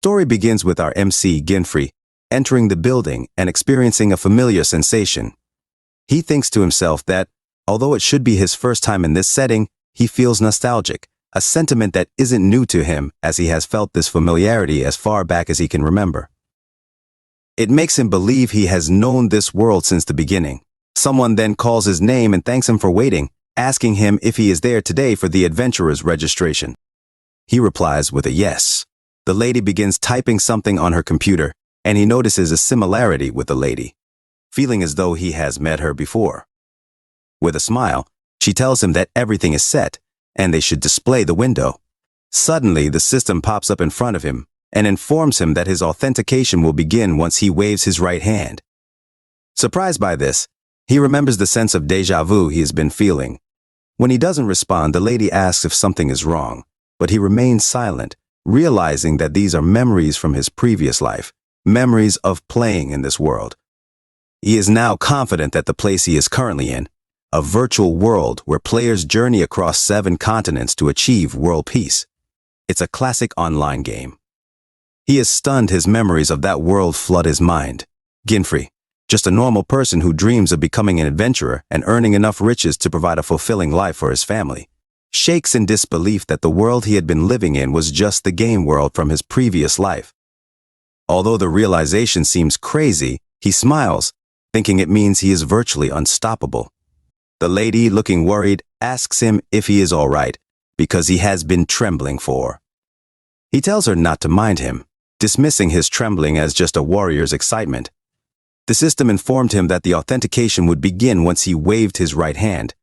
story begins with our MC Ginfrey entering the building and experiencing a familiar sensation. He thinks to himself that, although it should be his first time in this setting, he feels nostalgic, a sentiment that isn't new to him as he has felt this familiarity as far back as he can remember. It makes him believe he has known this world since the beginning. Someone then calls his name and thanks him for waiting, asking him if he is there today for the adventurer's registration. He replies with a yes. The lady begins typing something on her computer, and he notices a similarity with the lady, feeling as though he has met her before. With a smile, she tells him that everything is set, and they should display the window. Suddenly, the system pops up in front of him and informs him that his authentication will begin once he waves his right hand. Surprised by this, he remembers the sense of déjà vu he has been feeling. When he doesn't respond, the lady asks if something is wrong, but he remains silent, realizing that these are memories from his previous life, memories of playing in this world. He is now confident that the place he is currently in, a virtual world where players journey across 7 continents to achieve world peace. It's a classic online game. He is stunned his memories of that world flood his mind. Ginfrey, just a normal person who dreams of becoming an adventurer and earning enough riches to provide a fulfilling life for his family, shakes in disbelief that the world he had been living in was just the game world from his previous life. Although the realization seems crazy, he smiles, thinking it means he is virtually unstoppable. The lady, looking worried, asks him if he is all right, because he has been trembling for. He tells her not to mind him, dismissing his trembling as just a warrior's excitement. The system informed him that the authentication would begin once he waved his right hand.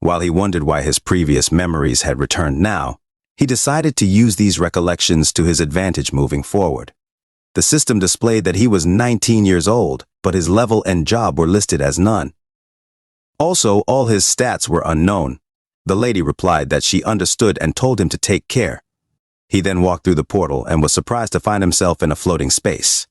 While he wondered why his previous memories had returned now, he decided to use these recollections to his advantage moving forward. The system displayed that he was 19 years old, but his level and job were listed as none. Also, all his stats were unknown. The lady replied that she understood and told him to take care. He then walked through the portal and was surprised to find himself in a floating space.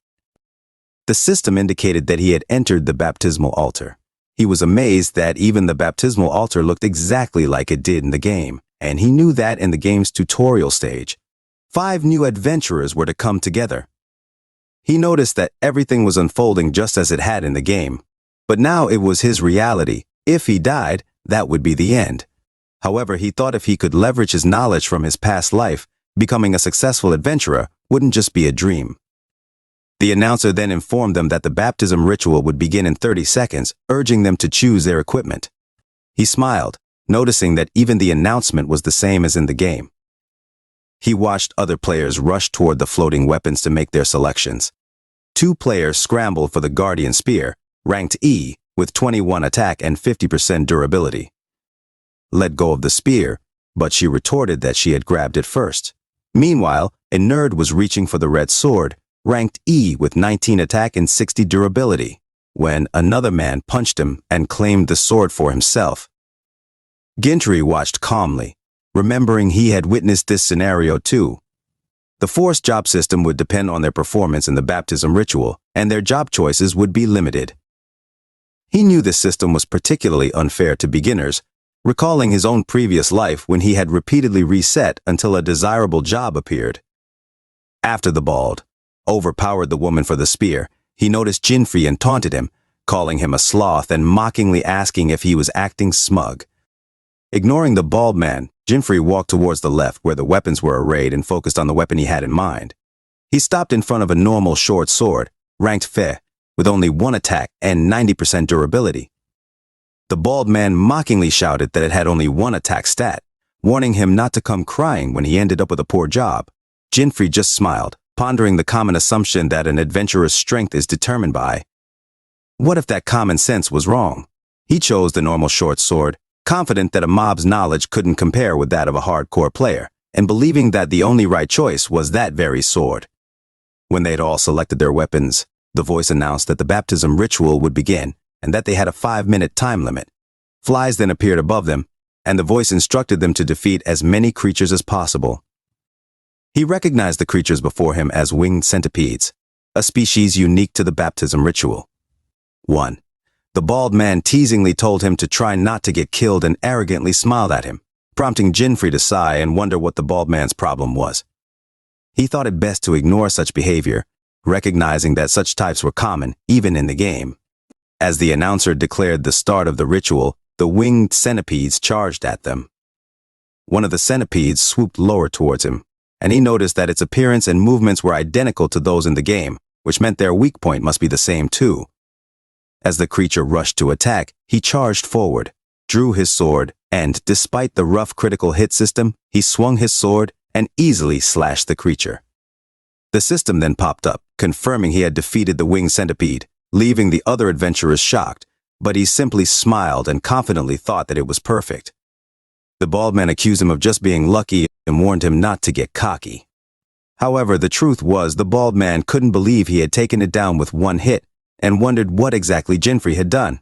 The system indicated that he had entered the baptismal altar. He was amazed that even the baptismal altar looked exactly like it did in the game, and he knew that in the game's tutorial stage, 5 new adventurers were to come together. He noticed that everything was unfolding just as it had in the game, but now it was his reality. If he died, that would be the end. However, he thought if he could leverage his knowledge from his past life, becoming a successful adventurer wouldn't just be a dream. The announcer then informed them that the baptism ritual would begin in 30 seconds, urging them to choose their equipment. He smiled, noticing that even the announcement was the same as in the game. He watched other players rush toward the floating weapons to make their selections. 2 players scrambled for the Guardian Spear, ranked E, with 21 attack and 50% durability. Let go of the spear, but she retorted that she had grabbed it first. Meanwhile, a nerd was reaching for the red sword, ranked E with 19 attack and 60 durability, when another man punched him and claimed the sword for himself. Ginfrey watched calmly, remembering he had witnessed this scenario too. The forced job system would depend on their performance in the baptism ritual, and their job choices would be limited. He knew this system was particularly unfair to beginners, recalling his own previous life when he had repeatedly reset until a desirable job appeared. After the bald overpowered the woman for the spear, he noticed Ginfrey and taunted him, calling him a sloth and mockingly asking if he was acting smug. Ignoring the bald man, Ginfrey walked towards the left where the weapons were arrayed and focused on the weapon he had in mind. He stopped in front of a normal short sword, ranked Fe, with only 1 attack and 90% durability. The bald man mockingly shouted that it had only 1 attack stat, warning him not to come crying when he ended up with a poor job. Ginfrey just smiled, pondering the common assumption that an adventurer's strength is determined by. What if that common sense was wrong? He chose the normal short sword, confident that a mob's knowledge couldn't compare with that of a hardcore player, and believing that the only right choice was that very sword. When they had all selected their weapons, the voice announced that the baptism ritual would begin and that they had a 5-minute time limit. Flies then appeared above them, and the voice instructed them to defeat as many creatures as possible. He recognized the creatures before him as winged centipedes, a species unique to the baptism ritual. 1. The bald man teasingly told him to try not to get killed and arrogantly smiled at him, prompting Ginfrey to sigh and wonder what the bald man's problem was. He thought it best to ignore such behavior, recognizing that such types were common, even in the game. As the announcer declared the start of the ritual, the winged centipedes charged at them. One of the centipedes swooped lower towards him, and he noticed that its appearance and movements were identical to those in the game, which meant their weak point must be the same too. As the creature rushed to attack, he charged forward, drew his sword, and, despite the rough critical hit system, he swung his sword and easily slashed the creature. The system then popped up, confirming he had defeated the winged centipede, leaving the other adventurers shocked, but he simply smiled and confidently thought that it was perfect. The bald man accused him of just being lucky and warned him not to get cocky. However, the truth was the bald man couldn't believe he had taken it down with one hit and wondered what exactly Jinfrey had done.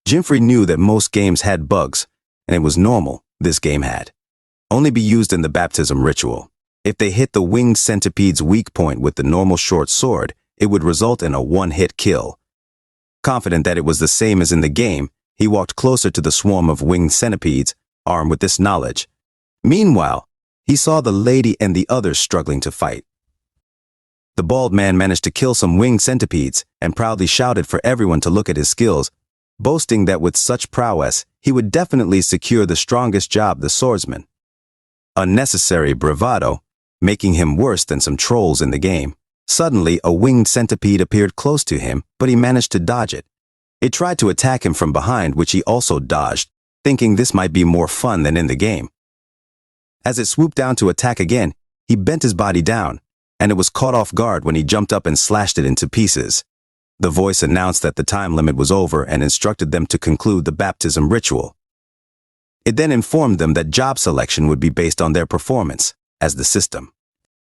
Jinfrey knew that most games had bugs, and it was normal, this game had. Only be used in the baptism ritual. If they hit the winged centipede's weak point with the normal short sword, it would result in a one-hit kill. Confident that it was the same as in the game, he walked closer to the swarm of winged centipedes, armed with this knowledge. Meanwhile, he saw the lady and the others struggling to fight. The bald man managed to kill some winged centipedes and proudly shouted for everyone to look at his skills, boasting that with such prowess, he would definitely secure the strongest job, the swordsman. Unnecessary bravado, making him worse than some trolls in the game. Suddenly, a winged centipede appeared close to him, but he managed to dodge it. It tried to attack him from behind, which he also dodged, thinking this might be more fun than in the game. As it swooped down to attack again, he bent his body down, and it was caught off guard when he jumped up and slashed it into pieces. The voice announced that the time limit was over and instructed them to conclude the baptism ritual. It then informed them that job selection would be based on their performance, as the system.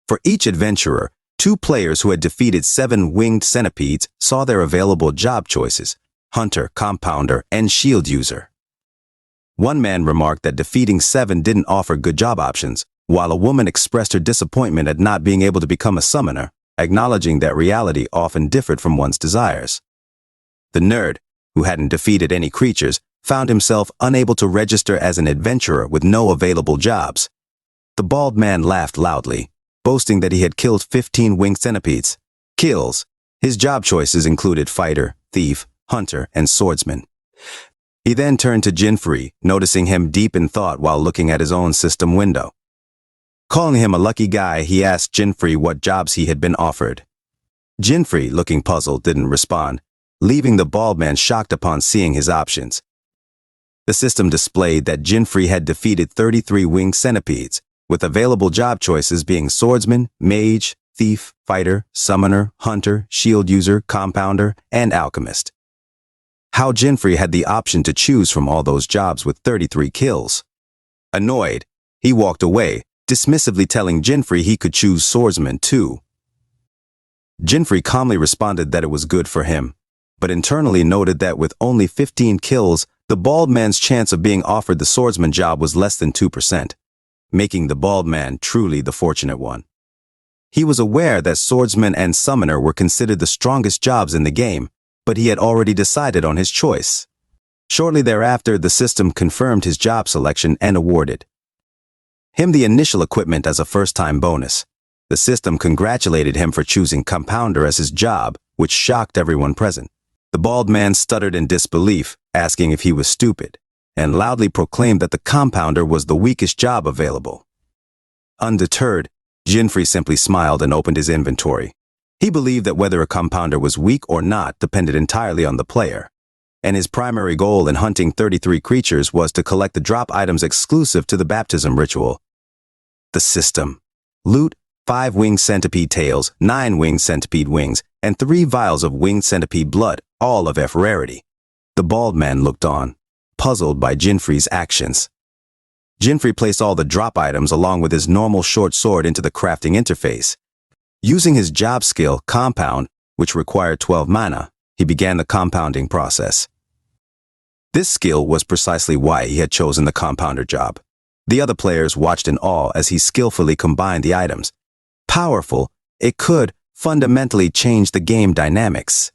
For each adventurer, 2 players who had defeated 7 winged centipedes saw their available job choices: hunter, compounder, and shield user. One man remarked that defeating 7 didn't offer good job options, while a woman expressed her disappointment at not being able to become a summoner, acknowledging that reality often differed from one's desires. The nerd, who hadn't defeated any creatures, found himself unable to register as an adventurer with no available jobs. The bald man laughed loudly, boasting that he had killed 15 winged centipedes. Kills. His job choices included fighter, thief, hunter, and swordsman. He then turned to Jinfrey, noticing him deep in thought while looking at his own system window. Calling him a lucky guy, he asked Jinfrey what jobs he had been offered. Jinfrey, looking puzzled, didn't respond, leaving the bald man shocked upon seeing his options. The system displayed that Jinfrey had defeated 33 winged centipedes, with available job choices being swordsman, mage, thief, fighter, summoner, hunter, shield user, compounder, and alchemist. How Jinfrey had the option to choose from all those jobs with 33 kills. Annoyed, he walked away, dismissively telling Jinfrey he could choose swordsman too. Jinfrey calmly responded that it was good for him, but internally noted that with only 15 kills, the bald man's chance of being offered the swordsman job was less than 2%, making the bald man truly the fortunate one. He was aware that swordsman and summoner were considered the strongest jobs in the game, but he had already decided on his choice. Shortly thereafter, the system confirmed his job selection and awarded him the initial equipment as a first-time bonus. The system congratulated him for choosing compounder as his job, which shocked everyone present. The bald man stuttered in disbelief, asking if he was stupid, and loudly proclaimed that the compounder was the weakest job available. Undeterred, Jinfrey simply smiled and opened his inventory. He believed that whether a compounder was weak or not depended entirely on the player, and his primary goal in hunting 33 creatures was to collect the drop items exclusive to the baptism ritual. The system. Loot: 5 winged centipede tails, 9 winged centipede wings, and 3 vials of winged centipede blood, all of F rarity. The bald man looked on, puzzled by Jinfrey's actions. Jinfrey placed all the drop items along with his normal short sword into the crafting interface. Using his job skill, Compound, which required 12 mana, he began the compounding process. This skill was precisely why he had chosen the compounder job. The other players watched in awe as he skillfully combined the items. Powerful, it could fundamentally change the game dynamics.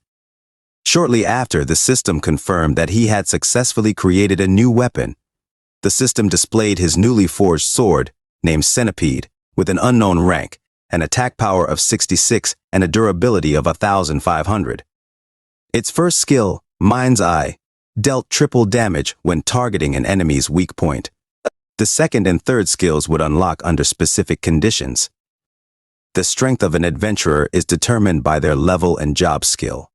Shortly after, the system confirmed that he had successfully created a new weapon. The system displayed his newly forged sword, named Centipede, with an unknown rank, an attack power of 66, and a durability of 1,500. Its first skill, Mind's Eye, dealt triple damage when targeting an enemy's weak point. The second and third skills would unlock under specific conditions. The strength of an adventurer is determined by their level and job skill.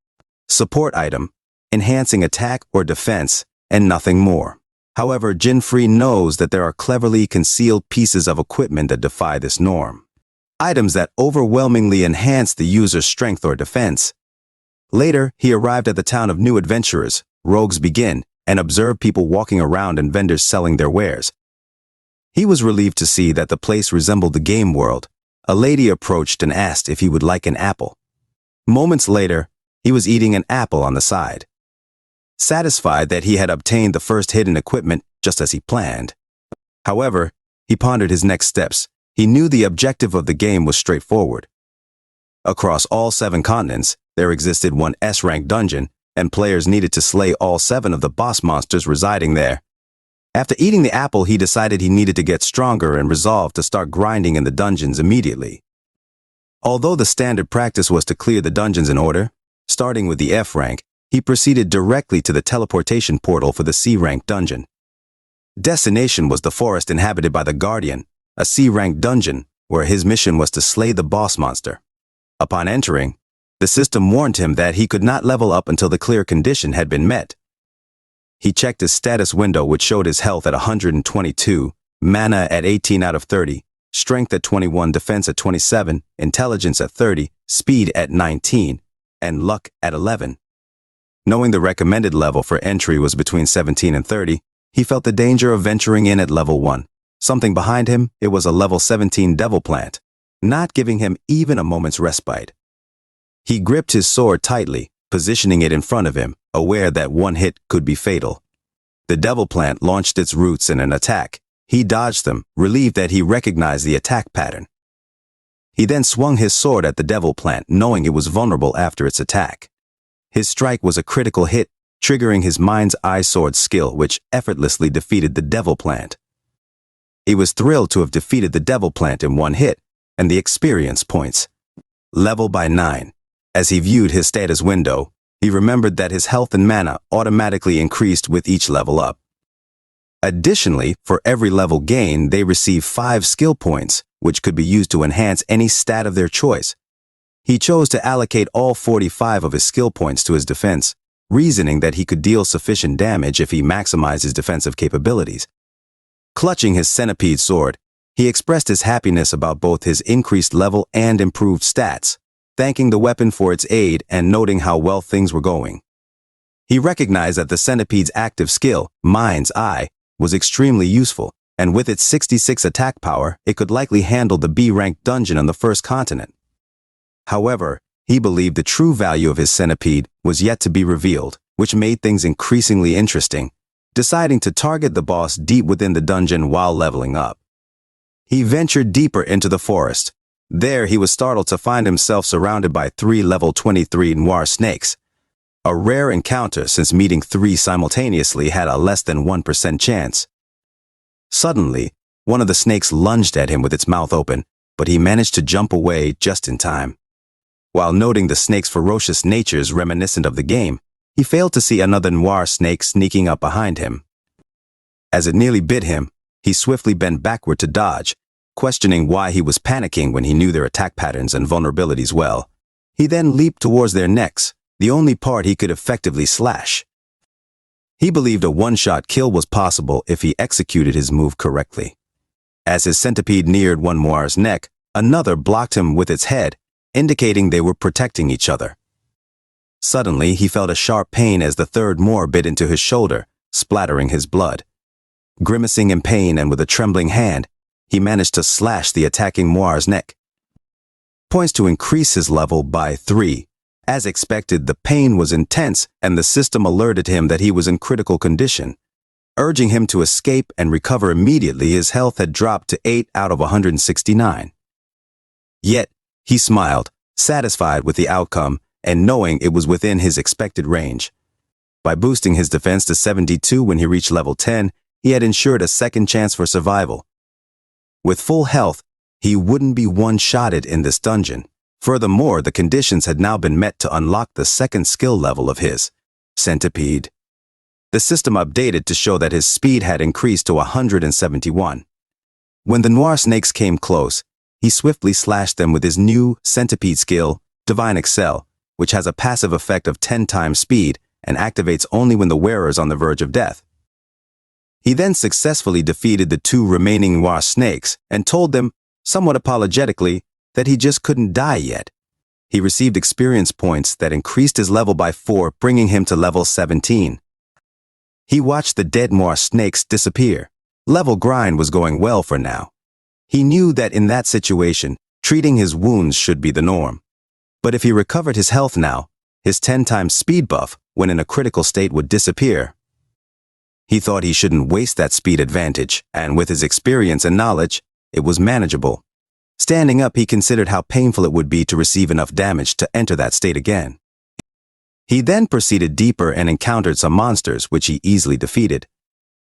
Support item, enhancing attack or defense, and nothing more. However, Ginfrey knows that there are cleverly concealed pieces of equipment that defy this norm. Items that overwhelmingly enhance the user's strength or defense. Later, he arrived at the town of New Adventurers, Rogues Begin, and observed people walking around and vendors selling their wares. He was relieved to see that the place resembled the game world. A lady approached and asked if he would like an apple. Moments later, he was eating an apple on the side. Satisfied that he had obtained the first hidden equipment just as he planned. However, he pondered his next steps. He knew the objective of the game was straightforward. Across all 7 continents, there existed one S-rank dungeon, and players needed to slay all 7 of the boss monsters residing there. After eating the apple, he decided he needed to get stronger and resolved to start grinding in the dungeons immediately. Although the standard practice was to clear the dungeons in order, starting with the F rank, he proceeded directly to the teleportation portal for the C-rank dungeon. Destination was the forest inhabited by the Guardian, a C-rank dungeon where his mission was to slay the boss monster. Upon entering, the system warned him that he could not level up until the clear condition had been met. He checked his status window, which showed his health at 122, mana at 18 out of 30, strength at 21, defense at 27, intelligence at 30, speed at 19, and luck at 11. Knowing the recommended level for entry was between 17 and 30, he felt the danger of venturing in at level 1. Something behind him, it was a level 17 devil plant, not giving him even a moment's respite. He gripped his sword tightly, positioning it in front of him, aware that one hit could be fatal. The devil plant launched its roots in an attack. He dodged them, relieved that he recognized the attack pattern. He then swung his sword at the devil plant, knowing it was vulnerable after its attack. His strike was a critical hit, triggering his Mind's Eye sword skill, which effortlessly defeated the devil plant. He was thrilled to have defeated the devil plant in one hit, and the experience points. Level by 9. As he viewed his status window, he remembered that his health and mana automatically increased with each level up. Additionally, for every level gain, they receive 5 skill points, which could be used to enhance any stat of their choice. He chose to allocate all 45 of his skill points to his defense, reasoning that he could deal sufficient damage if he maximized his defensive capabilities. Clutching his centipede sword, he expressed his happiness about both his increased level and improved stats, thanking the weapon for its aid and noting how well things were going. He recognized that the centipede's active skill, Mind's Eye, was extremely useful, and with its 66 attack power, it could likely handle the B-ranked dungeon on the first continent. However, he believed the true value of his centipede was yet to be revealed, which made things increasingly interesting, deciding to target the boss deep within the dungeon while leveling up. He ventured deeper into the forest. There he was startled to find himself surrounded by 3 level 23 noir snakes. A rare encounter, since meeting 3 simultaneously had a less than 1% chance. Suddenly, one of the snakes lunged at him with its mouth open, but he managed to jump away just in time. While noting the snake's ferocious natures reminiscent of the game, he failed to see another noir snake sneaking up behind him. As it nearly bit him, he swiftly bent backward to dodge, questioning why he was panicking when he knew their attack patterns and vulnerabilities well. He then leaped towards their necks, the only part he could effectively slash. He believed a one-shot kill was possible if he executed his move correctly. As his centipede neared one noir's neck, another blocked him with its head, indicating they were protecting each other. Suddenly, he felt a sharp pain as the third Moor bit into his shoulder, splattering his blood. Grimacing in pain and with a trembling hand, he managed to slash the attacking Moir's neck. Points to increase his level by 3. As expected, the pain was intense and the system alerted him that he was in critical condition. Urging him to escape and recover immediately, his health had dropped to 8 out of 169. Yet, he smiled, satisfied with the outcome and knowing it was within his expected range. By boosting his defense to 72 when he reached level 10, he had ensured a second chance for survival. With full health, he wouldn't be one-shotted in this dungeon. Furthermore, the conditions had now been met to unlock the second skill level of his centipede. The system updated to show that his speed had increased to 171. When the noir snakes came close, he swiftly slashed them with his new centipede skill, Divine Excel, which has a passive effect of 10 times speed and activates only when the wearer is on the verge of death. He then successfully defeated the 2 remaining noir snakes and told them, somewhat apologetically, that he just couldn't die yet. He received experience points that increased his level by 4, bringing him to level 17. He watched the dead noir snakes disappear. Level grind was going well for now. He knew that in that situation, treating his wounds should be the norm. But if he recovered his health now, his 10 times speed buff, when in a critical state, would disappear. He thought he shouldn't waste that speed advantage, and with his experience and knowledge, it was manageable. Standing up, he considered how painful it would be to receive enough damage to enter that state again. He then proceeded deeper and encountered some monsters, which he easily defeated.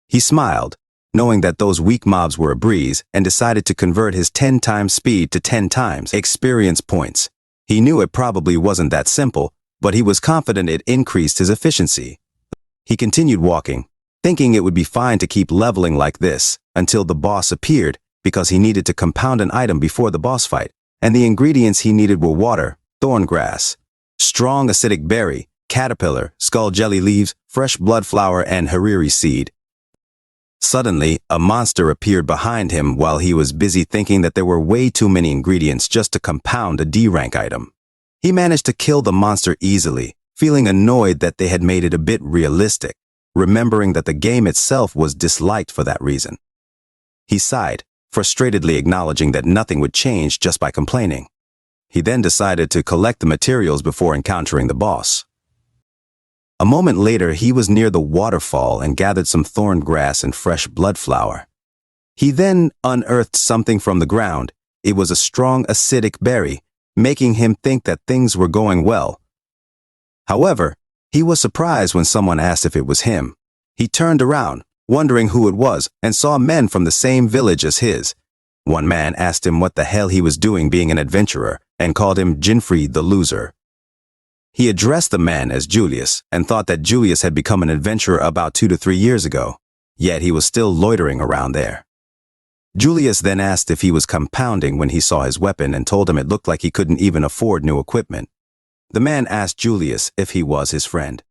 He smiled, knowing that those weak mobs were a breeze, and decided to convert his 10 times speed to 10 times experience points. He knew it probably wasn't that simple, but he was confident it increased his efficiency. He continued walking, thinking it would be fine to keep leveling like this until the boss appeared, because he needed to compound an item before the boss fight, and the ingredients he needed were water, thorn grass, strong acidic berry, caterpillar, skull jelly leaves, fresh blood flower, and hariri seed. Suddenly, a monster appeared behind him while he was busy thinking that there were way too many ingredients just to compound a D-rank item. He managed to kill the monster easily, feeling annoyed that they had made it a bit realistic, remembering that the game itself was disliked for that reason. He sighed, frustratedly acknowledging that nothing would change just by complaining. He then decided to collect the materials before encountering the boss. A moment later, he was near the waterfall and gathered some thorn grass and fresh blood flower. He then unearthed something from the ground. It was a strong acidic berry, making him think that things were going well. However, he was surprised when someone asked if it was him. He turned around, wondering who it was, and saw men from the same village as his. One man asked him what the hell he was doing being an adventurer, and called him Jinfrey the loser. He addressed the man as Julius, and thought that Julius had become an adventurer about 2 to 3 years ago, yet he was still loitering around there. Julius then asked if he was compounding when he saw his weapon and told him it looked like he couldn't even afford new equipment. The man asked Julius if he was his friend.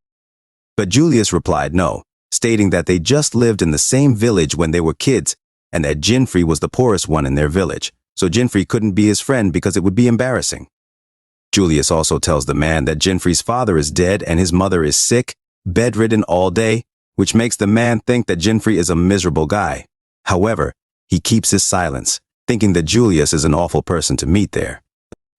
But Julius replied no, stating that they just lived in the same village when they were kids, and that Jinfrey was the poorest one in their village, so Jinfrey couldn't be his friend because it would be embarrassing. Julius also tells the man that Jinfrey's father is dead and his mother is sick, bedridden all day, which makes the man think that Jinfrey is a miserable guy. However, he keeps his silence, thinking that Julius is an awful person to meet there.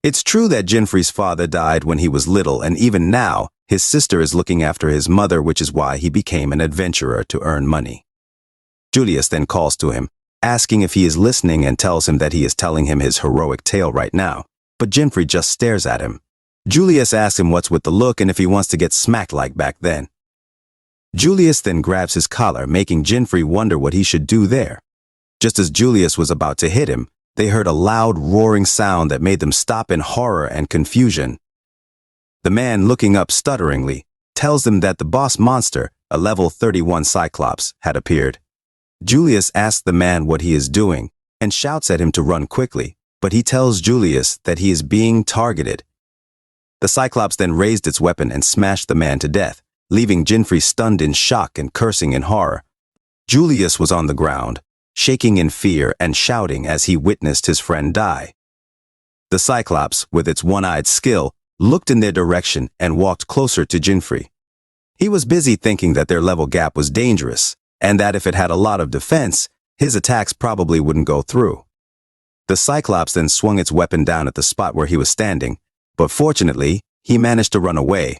It's true that Jinfrey's father died when he was little, and even now, his sister is looking after his mother, which is why he became an adventurer to earn money. Julius then calls to him, asking if he is listening, and tells him that he is telling him his heroic tale right now. But Jinfrey just stares at him. Julius asks him what's with the look and if he wants to get smacked like back then. Julius then grabs his collar, making Jinfrey wonder what he should do there. Just as Julius was about to hit him, they heard a loud roaring sound that made them stop in horror and confusion. The man, looking up stutteringly, tells them that the boss monster, a level 31 Cyclops, had appeared. Julius asks the man what he is doing and shouts at him to run quickly, but he tells Julius that he is being targeted. The Cyclops then raised its weapon and smashed the man to death, leaving Jinfrey stunned in shock and cursing in horror. Julius was on the ground, shaking in fear and shouting as he witnessed his friend die. The Cyclops, with its one-eyed skill, looked in their direction and walked closer to Jinfrey. He was busy thinking that their level gap was dangerous, and that if it had a lot of defense, his attacks probably wouldn't go through. The Cyclops then swung its weapon down at the spot where he was standing, but fortunately, he managed to run away.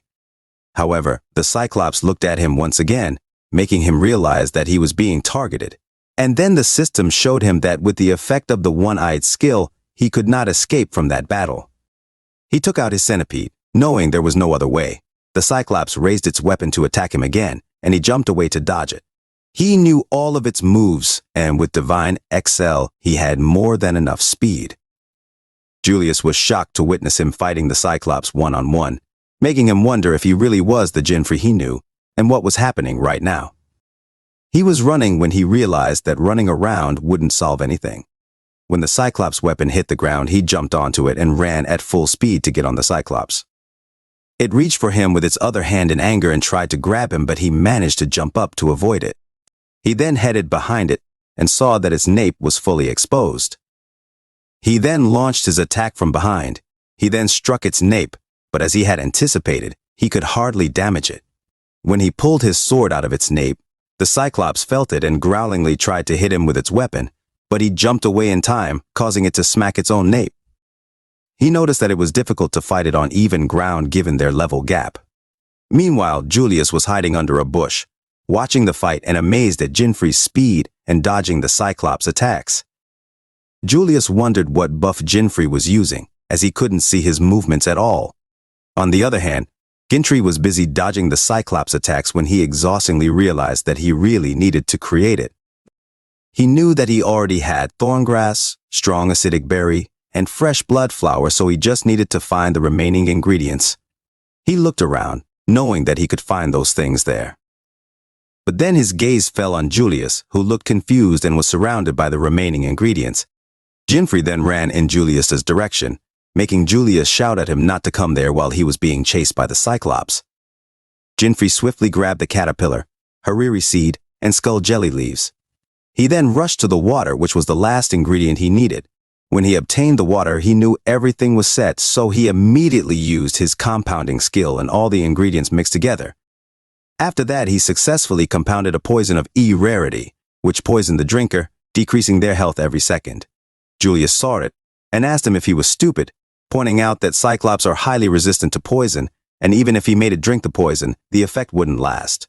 However, the Cyclops looked at him once again, making him realize that he was being targeted. And then the system showed him that with the effect of the one-eyed skill, he could not escape from that battle. He took out his centipede, knowing there was no other way. The Cyclops raised its weapon to attack him again, and he jumped away to dodge it. He knew all of its moves, and with Divine XL, he had more than enough speed. Julius was shocked to witness him fighting the Cyclops one-on-one, making him wonder if he really was the Ginfrey he knew, and what was happening right now. He was running when he realized that running around wouldn't solve anything. When the Cyclops weapon hit the ground, he jumped onto it and ran at full speed to get on the Cyclops. It reached for him with its other hand in anger and tried to grab him, but he managed to jump up to avoid it. He then headed behind it and saw that its nape was fully exposed. He then launched his attack from behind. He then struck its nape, but as he had anticipated, he could hardly damage it. When he pulled his sword out of its nape, the Cyclops felt it and growlingly tried to hit him with its weapon, but he jumped away in time, causing it to smack its own nape. He noticed that it was difficult to fight it on even ground given their level gap. Meanwhile, Julius was hiding under a bush, watching the fight and amazed at Ginfrey's speed and dodging the Cyclops' attacks. Julius wondered what buff Ginfrey was using, as he couldn't see his movements at all. On the other hand, Ginfrey was busy dodging the Cyclops' attacks when he exhaustingly realized that he really needed to create it. He knew that he already had thorngrass, strong acidic berry, and fresh blood flower, so he just needed to find the remaining ingredients. He looked around, knowing that he could find those things there. But then his gaze fell on Julius, who looked confused and was surrounded by the remaining ingredients. Ginfrey then ran in Julius's direction, making Julius shout at him not to come there while he was being chased by the Cyclops. Ginfrey swiftly grabbed the caterpillar, hariri seed, and skull jelly leaves. He then rushed to the water, which was the last ingredient he needed. When he obtained the water, he knew everything was set, so he immediately used his compounding skill and all the ingredients mixed together. After that, he successfully compounded a poison of E-rarity, which poisoned the drinker, decreasing their health every second. Julius saw it and asked him if he was stupid, pointing out that Cyclops are highly resistant to poison, and even if he made it drink the poison, the effect wouldn't last.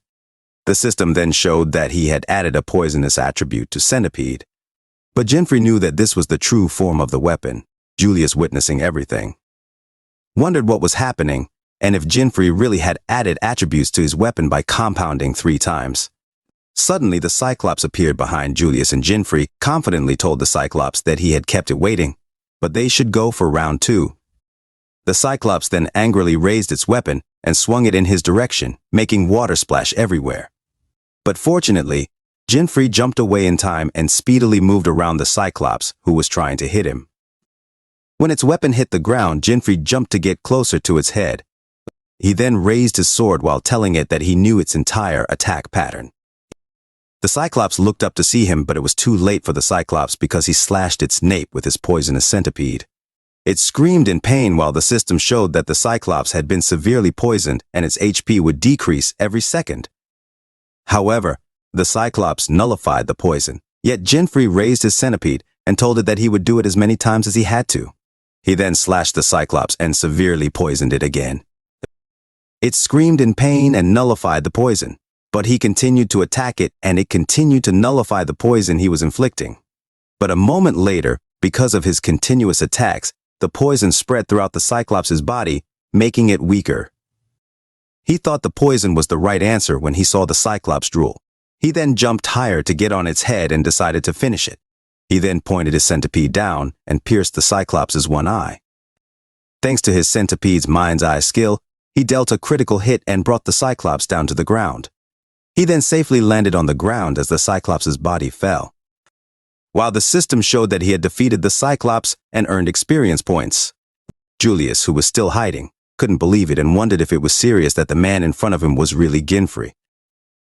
The system then showed that he had added a poisonous attribute to Centipede. But Ginfrey knew that this was the true form of the weapon, Julius witnessing everything. Wondered what was happening, and if Ginfrey really had added attributes to his weapon by compounding 3 times. Suddenly, the Cyclops appeared behind Julius, and Ginfrey confidently told the Cyclops that he had kept it waiting, but they should go for round 2. The Cyclops then angrily raised its weapon and swung it in his direction, making water splash everywhere. But fortunately, Ginfrey jumped away in time and speedily moved around the Cyclops, who was trying to hit him. When its weapon hit the ground, Ginfrey jumped to get closer to its head. He then raised his sword while telling it that he knew its entire attack pattern. The Cyclops looked up to see him, but it was too late for the Cyclops because he slashed its nape with his poisonous centipede. It screamed in pain while the system showed that the Cyclops had been severely poisoned and its HP would decrease every second. However, the Cyclops nullified the poison, yet Ginfrey raised his centipede and told it that he would do it as many times as he had to. He then slashed the Cyclops and severely poisoned it again. It screamed in pain and nullified the poison, but he continued to attack it and it continued to nullify the poison he was inflicting. But a moment later, because of his continuous attacks, the poison spread throughout the Cyclops' body, making it weaker. He thought the poison was the right answer when he saw the Cyclops drool. He then jumped higher to get on its head and decided to finish it. He then pointed his centipede down and pierced the Cyclops' one eye. Thanks to his centipede's mind's eye skill, he dealt a critical hit and brought the Cyclops down to the ground. He then safely landed on the ground as the Cyclops' body fell. While the system showed that he had defeated the Cyclops and earned experience points. Julius, who was still hiding, couldn't believe it and wondered if it was serious that the man in front of him was really Ginfrey.